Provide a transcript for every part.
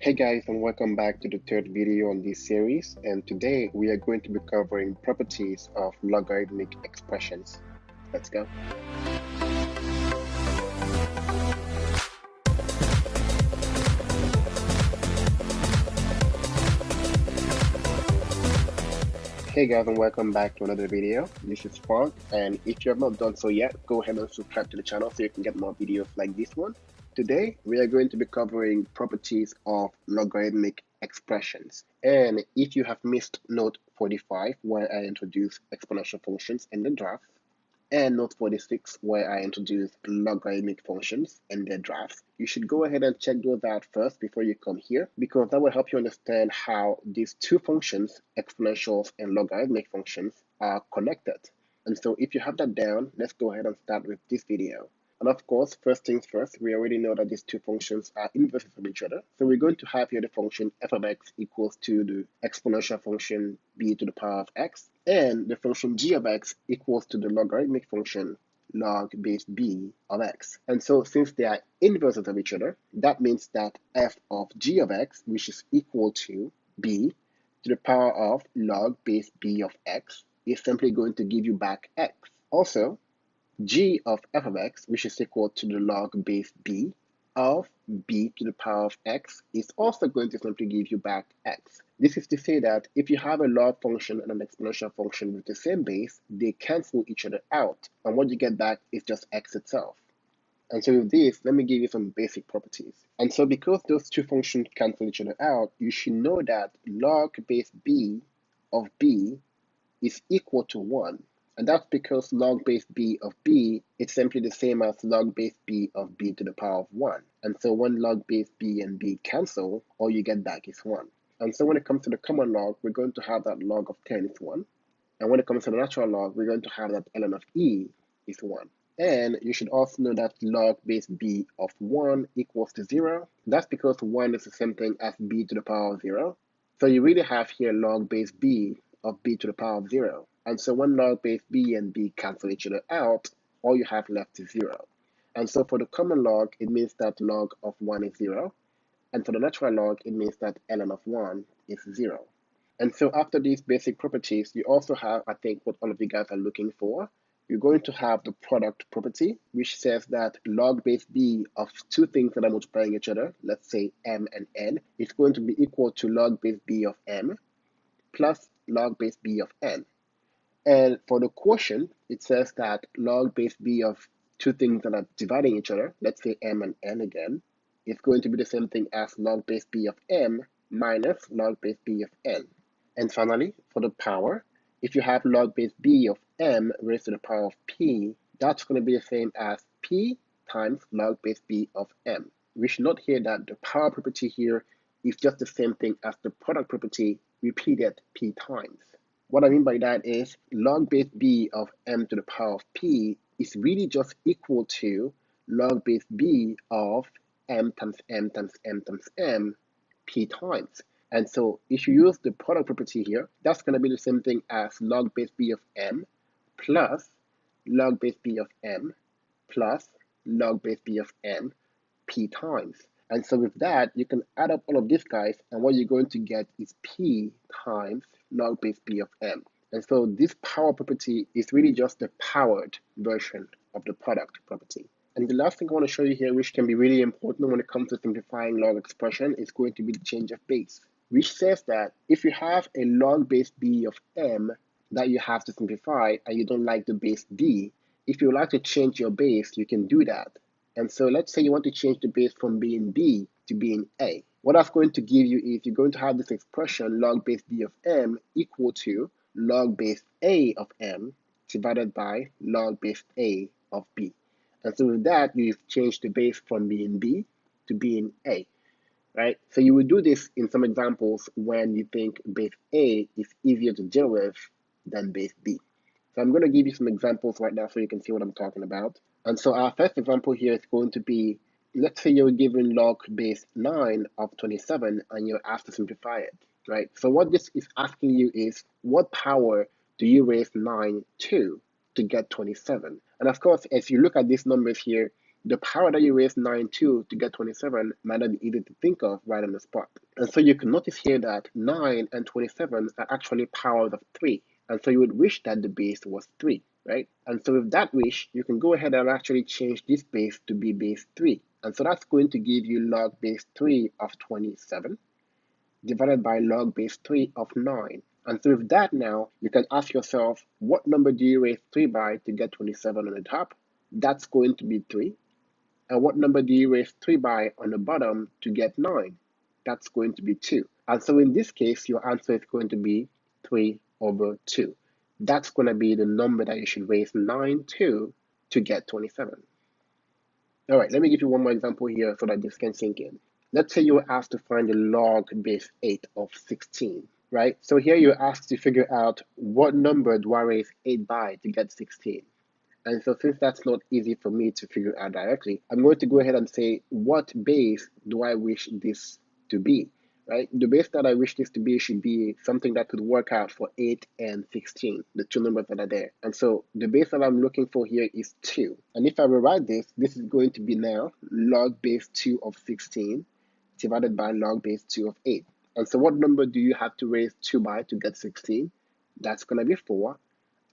Hey guys, and welcome back to the third video on this series, and today we are going to be covering properties of logarithmic expressions. Let's go. Hey guys, and welcome back to another video. This is Franck, and if you have not done so yet, go ahead and subscribe to the channel so you can get more videos like this one. Today, we are going to be covering properties of logarithmic expressions. And if you have missed note 45, where I introduce exponential functions in the graph, and note 46, where I introduce logarithmic functions and their drafts. You should go ahead and check those out first before you come here, because that will help you understand how these two functions, exponentials and logarithmic functions, are connected. And so if you have that down, let's go ahead and start with this video. And of course, first things first, we already know that these two functions are inverses of each other. So we're going to have here the function f of x equals to the exponential function b to the power of x, and the function g of x equals to the logarithmic function log base b of x. And so since they are inverses of each other, that means that f of g of x, which is equal to b to the power of log base b of x, is simply going to give you back x. Also, g of f of x, which is equal to the log base b of b to the power of x, is also going to simply give you back x. This is to say that if you have a log function and an exponential function with the same base, they cancel each other out, and what you get back is just x itself. And so with this, let me give you some basic properties. And so because those two functions cancel each other out, you should know that log base b of b is equal to 1. And that's because log base b of b is simply the same as log base b of b to the power of 1. And so when log base b and b cancel, all you get back is 1. And so when it comes to the common log, we're going to have that log of 10 is 1. And when it comes to the natural log, we're going to have that ln of e is 1. And you should also know that log base b of 1 equals to 0. That's because 1 is the same thing as b to the power of 0. So you really have here log base b of b to the power of 0. And so when log base b and b cancel each other out, all you have left is 0. And so for the common log, it means that log of 1 is 0. And for the natural log, it means that ln of 1 is 0. And so after these basic properties, you also have, I think, what all of you guys are looking for. You're going to have the product property, which says that log base b of two things that are multiplying each other, let's say m and n, is going to be equal to log base b of m plus log base b of n. And for the quotient, it says that log base b of two things that are dividing each other, let's say m and n again, is going to be the same thing as log base b of m minus log base b of n. And finally, for the power, if you have log base b of m raised to the power of p, that's going to be the same as p times log base b of m. We should note here that the power property here is just the same thing as the product property repeated p times. What I mean by that is log base b of m to the power of p is really just equal to log base b of m times m times m times m p times. And so if you use the product property here, that's going to be the same thing as log base b of m plus log base b of m plus log base b of m p times. And so with that, you can add up all of these guys, and what you're going to get is p times log base b of m. And so this power property is really just the powered version of the product property. And the last thing I want to show you here, which can be really important when it comes to simplifying log expression, is going to be the change of base, which says that if you have a log base b of m that you have to simplify and you don't like the base b, if you would like to change your base, you can do that. And so let's say you want to change the base from being b to being a. What that's going to give you is you're going to have this expression log base b of m equal to log base a of m divided by log base a of b. And so with that, you've changed the base from being b to being a, right? So you would do this in some examples when you think base a is easier to deal with than base b. So I'm going to give you some examples right now so you can see what I'm talking about. And so our first example here is going to be, let's say you're given log base 9 of 27 and you're asked to simplify it, right? So what this is asking you is, what power do you raise 9 to get 27? And of course, as you look at these numbers here, the power that you raise 9 to get 27 might not be easy to think of right on the spot. And so you can notice here that 9 and 27 are actually powers of 3. And so you would wish that the base was 3, right? And so with that wish, you can go ahead and actually change this base to be base 3. And so that's going to give you log base 3 of 27 divided by log base 3 of 9. And so with that now, you can ask yourself, what number do you raise 3 by to get 27 on the top? That's going to be 3. And what number do you raise 3 by on the bottom to get 9? That's going to be 2. And so in this case, your answer is going to be 3 over 2. That's going to be the number that you should raise 9 to get 27. All right, let me give you one more example here so that this can sink in. Let's say you were asked to find the log base 8 of 16, right? So here you're asked to figure out what number do I raise 8 by to get 16. And so since that's not easy for me to figure out directly, I'm going to go ahead and say, what base do I wish this to be, right? The base that I wish this to be should be something that could work out for 8 and 16, the two numbers that are there. And so the base that I'm looking for here is 2. And if I rewrite this, this is going to be now log base 2 of 16 divided by log base 2 of 8. And so what number do you have to raise 2 by to get 16? That's going to be 4.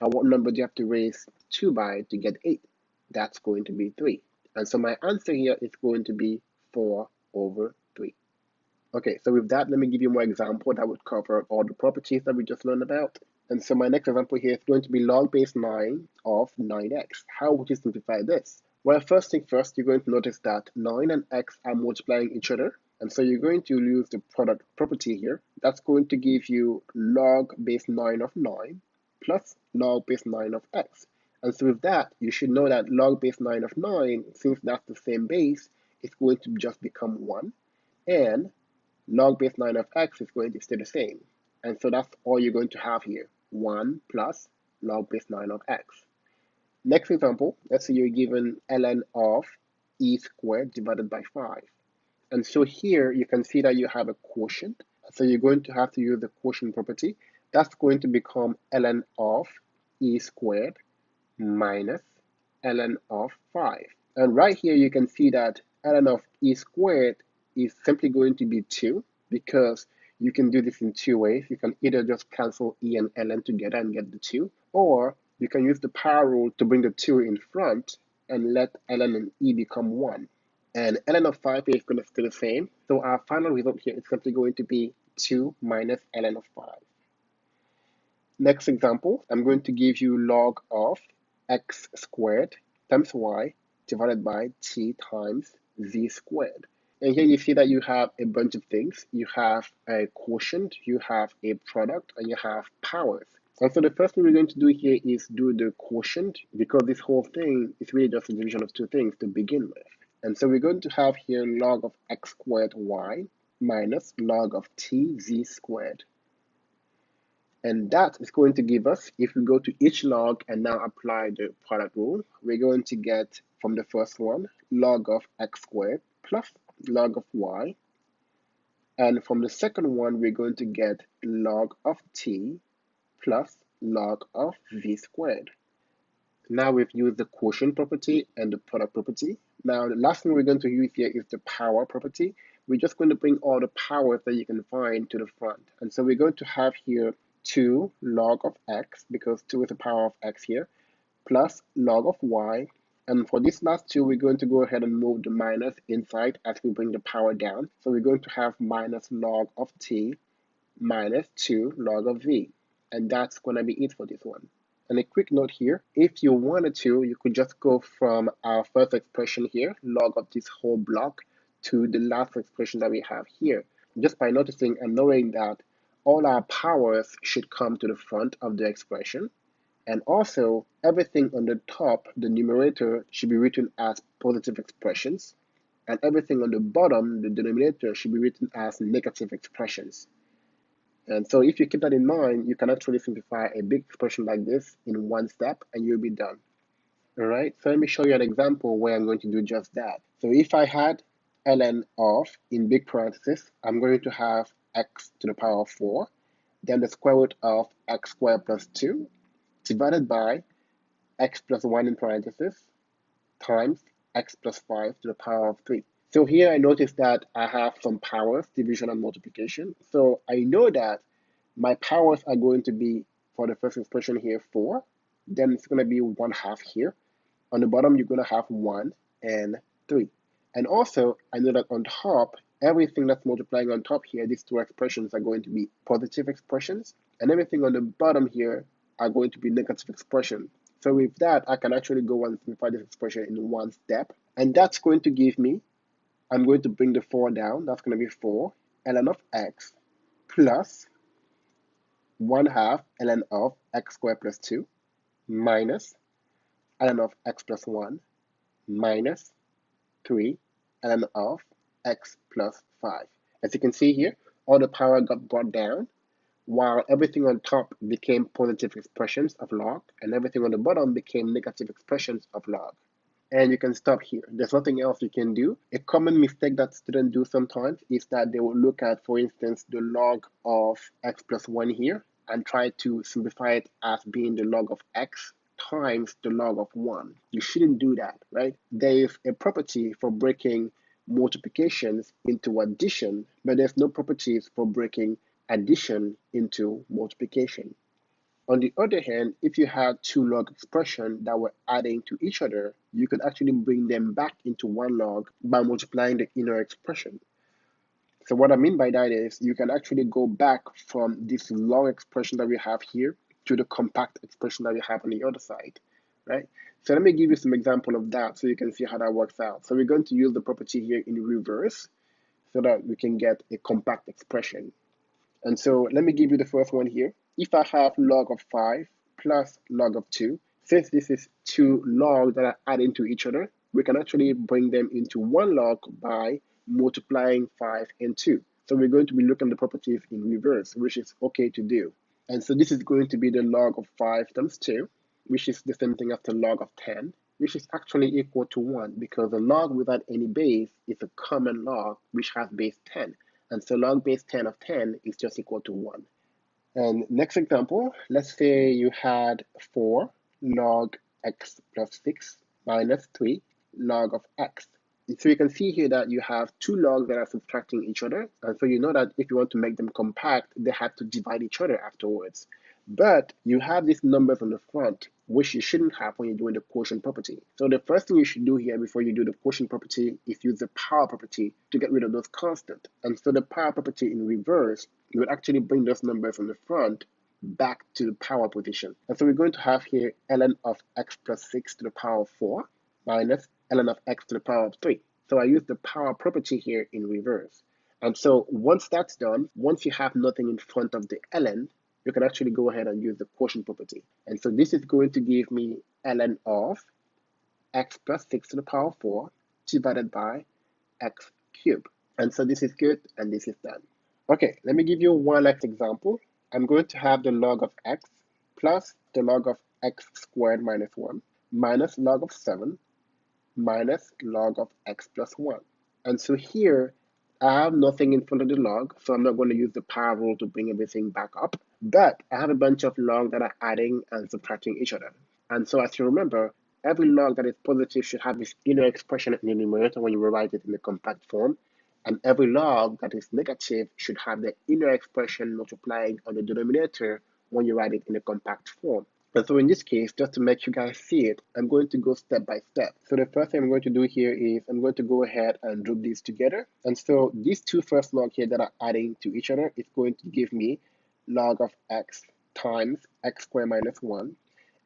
And what number do you have to raise 2 by to get 8? That's going to be 3. And so my answer here is going to be 4 over 3. Okay, so with that, let me give you more example that would cover all the properties that we just learned about. And so my next example here is going to be log base 9 of 9x. How would you simplify this? Well, first thing first, you're going to notice that 9 and x are multiplying each other. And so you're going to use the product property here. That's going to give you log base 9 of 9 plus log base 9 of x. And so with that, you should know that log base 9 of 9, since that's the same base, it's going to just become 1. And log base 9 of x is going to stay the same. And so that's all you're going to have here, 1 plus log base 9 of x. Next example, let's say you're given ln of e squared divided by 5. And so here you can see that you have a quotient. So you're going to have to use the quotient property. That's going to become ln of e squared minus ln of 5. And right here you can see that ln of e squared is simply going to be 2, because you can do this in two ways. You can either just cancel e and ln together and get the 2, or you can use the power rule to bring the 2 in front and let ln and e become 1. And ln of 5 is going to stay the same. So our final result here is simply going to be 2 minus ln of 5. Next example, I'm going to give you log of x squared times y divided by t times z squared. And here you see that you have a bunch of things. You have a quotient, you have a product, and you have powers. And so the first thing we're going to do here is do the quotient, because this whole thing is really just a division of two things to begin with. And so we're going to have here log of x squared y minus log of t z squared. And that is going to give us, if we go to each log and now apply the product rule, we're going to get from the first one, log of x squared plus log of y. And from the second one, we're going to get log of t plus log of v squared. Now we've used the quotient property and the product property. Now the last thing we're going to use here is the power property. We're just going to bring all the powers that you can find to the front. And so we're going to have here 2 log of x, because 2 is the power of x here, plus log of y. And for this last 2, we're going to go ahead and move the minus inside as we bring the power down. So we're going to have minus log of t minus 2 log of v. And that's going to be it for this one. And a quick note here, if you wanted to, you could just go from our first expression here, log of this whole block, to the last expression that we have here, just by noticing and knowing that all our powers should come to the front of the expression. And also, everything on the top, the numerator, should be written as positive expressions. And everything on the bottom, the denominator, should be written as negative expressions. And so if you keep that in mind, you can actually simplify a big expression like this in one step and you'll be done. All right, so let me show you an example where I'm going to do just that. So if I had ln of, in big parentheses, I'm going to have x to the power of 4, then the square root of x squared plus 2, divided by x plus 1 in parentheses, times x plus 5 to the power of 3. So here I notice that I have some powers, division and multiplication. So I know that my powers are going to be, for the first expression here, 4. Then it's going to be 1/2 here. On the bottom, you're going to have 1 and 3. And also, I know that on top, everything that's multiplying on top here, these two expressions are going to be positive expressions. And everything on the bottom here are going to be negative expressions. So with that, I can actually go and simplify this expression in one step. And that's going to give me, I'm going to bring the 4 down. That's going to be 4 ln of x plus 1/2 ln of x squared plus 2 minus ln of x plus 1 minus 3 ln of x plus 5. As you can see here, all the power got brought down, while everything on top became positive expressions of log, and everything on the bottom became negative expressions of log. And you can stop here. There's nothing else you can do. A common mistake that students do sometimes is that they will look at, for instance, the log of x plus 1 here and try to simplify it as being the log of x times the log of 1. You shouldn't do that, right? There is a property for breaking multiplications into addition, but there's no properties for breaking addition into multiplication. On the other hand, if you had two log expressions that were adding to each other, you could actually bring them back into one log by multiplying the inner expression. So what I mean by that is you can actually go back from this long expression that we have here to the compact expression that we have on the other side, right? So let me give you some example of that so you can see how that works out. So we're going to use the property here in reverse so that we can get a compact expression. And so let me give you the first one here. If I have log of 5 plus log of 2, since this is two logs that are adding to each other, we can actually bring them into one log by multiplying 5 and 2. So we're going to be looking at the properties in reverse, which is okay to do. And so this is going to be the log of 5 times 2, which is the same thing as the log of 10, which is actually equal to 1 because a log without any base is a common log which has base 10. And so log base 10 of 10 is just equal to 1. And next example, let's say you had 4 log x plus 6 minus 3 log of x. So you can see here that you have two logs that are subtracting each other. And so you know that if you want to make them compact, they have to divide each other afterwards. But you have these numbers on the front, which you shouldn't have when you're doing the quotient property. So the first thing you should do here before you do the quotient property is use the power property to get rid of those constants. And so the power property in reverse, you would actually bring those numbers on the front back to the power position. And so we're going to have here ln of x plus 6 to the power of 4 minus ln of x to the power of 3. So I use the power property here in reverse. And so once that's done, once you have nothing in front of the ln, you can actually go ahead and use the quotient property. And so this is going to give me ln of x plus 6 to the power of 4 divided by x cubed. And so this is good and this is done. Okay, let me give you one last example. I'm going to have the log of x plus the log of x squared minus 1 minus log of 7 minus log of x plus 1. And so here, I have nothing in front of the log, so I'm not going to use the power rule to bring everything back up. But I have a bunch of logs that are adding and subtracting each other. And so as you remember, every log that is positive should have this inner expression in the numerator when you rewrite it in the compact form. And every log that is negative should have the inner expression multiplying on the denominator when you write it in the compact form. And so in this case, just to make you guys see it, I'm going to go step by step. So the first thing I'm going to do here is I'm going to go ahead and group these together. And so these two first logs here that are adding to each other is going to give me log of x times x squared minus 1.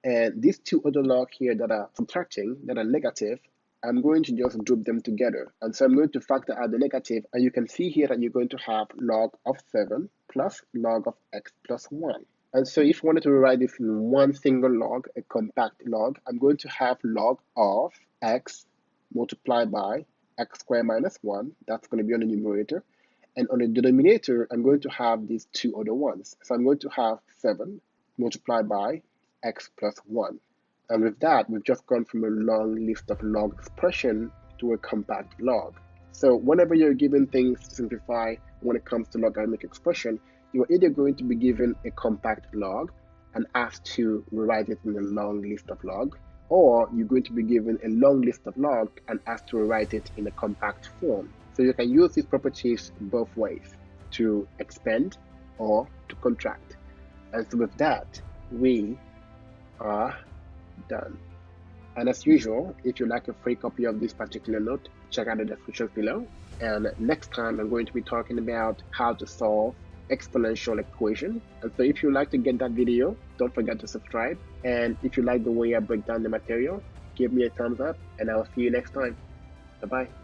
And these two other logs here that are subtracting, that are negative, I'm going to just group them together. And so I'm going to factor out the negative, and you can see here that you're going to have log of 7 plus log of x plus 1. And so if you wanted to rewrite this in one single log, a compact log, I'm going to have log of x multiplied by x squared minus 1. That's going to be on the numerator. And on the denominator, I'm going to have these two other ones. So I'm going to have 7 multiplied by x plus 1. And with that, we've just gone from a long list of log expression to a compact log. So whenever you're given things to simplify when it comes to logarithmic expression, you're either going to be given a compact log and asked to rewrite it in a long list of log, or you're going to be given a long list of log and asked to write it in a compact form. So you can use these properties both ways, to expand or to contract. And so with that, we are done. And as usual, if you'd like a free copy of this particular note, check out the description below. And next time, I'm going to be talking about how to solve exponential equation. And so if you'd like to get that video, don't forget to subscribe. And if you like the way I break down the material, give me a thumbs up, and I'll see you next time. Bye-bye.